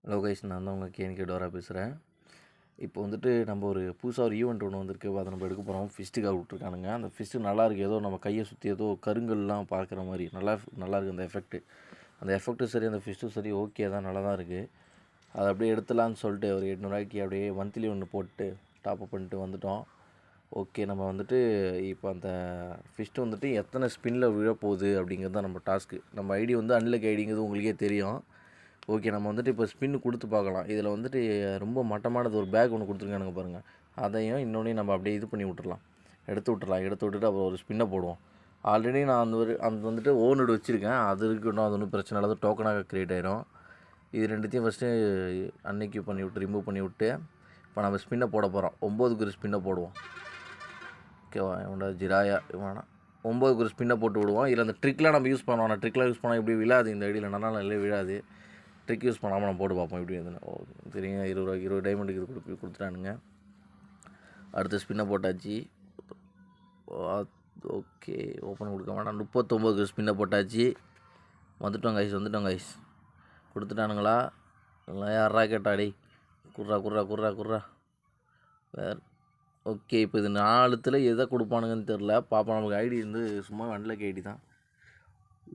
Hello guys, நான் தான் உங்கள் கேஎன்கே டோரா பேசுகிறேன். இப்போ வந்துட்டு நம்ம ஒரு புதுசாக ஒரு ஈவெண்ட் ஒன்று வந்திருக்கு. அதை நம்ம எடுக்க போகிறோம். ஃபிஸ்ட்டுக்காக விட்ருக்கானுங்க. அந்த ஃபிஸ்ட்டு நல்லாயிருக்கு. ஏதோ நம்ம கையை சுற்றி ஏதோ கருங்கல்லாம் பார்க்குற மாதிரி நல்லாயிருக்கு அந்த எஃபெக்ட்டு. அந்த எஃபெக்ட்டும் சரி, அந்த ஃபிஸ்ட்டும் சரி, ஓகே தான், நல்லா தான் இருக்குது. அதை அப்படியே எடுத்துலான்னு சொல்லிட்டு ஒரு 800 அப்படியே மந்த்லி ஒன்று போட்டு டாப்அப் பண்ணிட்டு வந்துட்டோம். ஓகே, நம்ம வந்துட்டு இப்போ அந்த ஃபிஸ்ட்டு வந்துட்டு எத்தனை ஸ்பின்னில் விழப்போகுது அப்படிங்கிறது தான் நம்ம டாஸ்க்கு. நம்ம ஐடி வந்து அன்லக் ஐடிங்கிறது உங்களுக்கே தெரியும். ஓகே, நம்ம வந்துட்டு இப்போ ஸ்பின்னு கொடுத்து பார்க்கலாம். இதில் வந்துட்டு ரொம்ப மட்டமானது ஒரு பேக் ஒன்று கொடுத்துருக்கானுங்க பாருங்கள். அதையும் இன்னொன்றையும் நம்ம அப்படியே இது பண்ணி விட்டுறலாம், எடுத்து விட்டுட்டு அப்புறம் ஒரு ஸ்பின்னை போடுவோம். ஆல்ரெடி நான் அந்த வந்துட்டு ஓனோடு வச்சுருக்கேன். அது இருக்கட்டும், அது ஒன்றும் பிரச்சனை இல்லை. டோக்கனாக க்ரியேட் ஆகிடும். இது ரெண்டுத்தையும் ஃபஸ்ட்டு அன்னைக்கு பண்ணி விட்டு ரிமூவ் பண்ணி விட்டு இப்போ நம்ம ஸ்பின்னை போட போகிறோம். 9க்கு ஒரு ஸ்பின்னை போடுவோம். ஓகேவா? இவனோட ஜிராயா வேணாம், 9க்கு ஒரு ஸ்பின்னை போட்டு விடுவோம். இதில் அந்த ட்ரிக்லாம் நம்ம யூஸ் பண்ணுவோம். நான் ட்ரிக்லாம் யூஸ் பண்ணால் இப்படி விழாது. இந்த ஐடியில் நல்லா விழாது. ட்ரிக் யூஸ் பண்ணாமல் நம்ம போட்டு பார்ப்போம் எப்படி இருந்துன்னு. ஓ சரிங்க, 20 டைமண்டுக்கு இது கொடுத்துட்டானுங்க. அடுத்த ஸ்பின்னை போட்டாச்சு. ஓகே, ஓப்பன் கொடுக்க வேண்டாம். 39க்கு ஸ்பின்னை போட்டாச்சு. வந்துட்டோம் கைஸ். கொடுத்துட்டானுங்களா? இல்லை யாரா கேட்டாடி? குர்ரா வேறு. ஓகே, இப்போ இது 4ல் எதை கொடுப்பானுங்கன்னு தெரில. பாப்பா, நமக்கு ஐடி இருந்து சும்மா அன்லக் ஐடி தான்.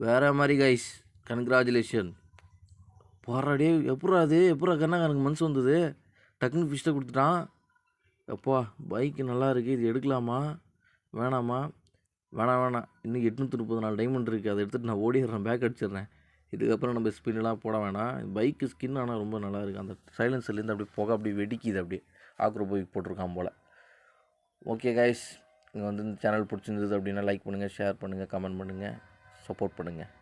வேறு மாதிரி கைஸ், கன்க்ராச்சுலேஷன். போராடி எப்பட்றா கண்ணா எனக்கு மனசு வந்தது. டக்குன்னு ஃபிஸ்ட்டை கொடுத்துட்டான். எப்பா, பைக்கு நல்லா இருக்குது. இது எடுக்கலாமா வேணாமா? வேணாம். இன்னும் 834 டைமண்ட் இருக்குது. அதை எடுத்துகிட்டு நான் ஓடிடுறேன், பேக் அடிச்சிடுறேன். இதுக்கப்புறம் நம்ம ஸ்பின்லாம் போட வேணாம். பைக்கு ஸ்கின் ஆனால் ரொம்ப நல்லா இருக்குது. அந்த சைலன்சர்லேருந்து அப்படியே புகை அப்படியே வெடிக்குது. அப்படியே ஆக்ரோ பைக் போட்டிருக்கான் போல். ஓகே கைஸ், இங்கே வந்து இந்த சேனல் பிடிச்சிருந்தது அப்படின்னா லைக் பண்ணுங்கள், ஷேர் பண்ணுங்கள், கமெண்ட் பண்ணுங்கள், சப்போர்ட் பண்ணுங்கள்.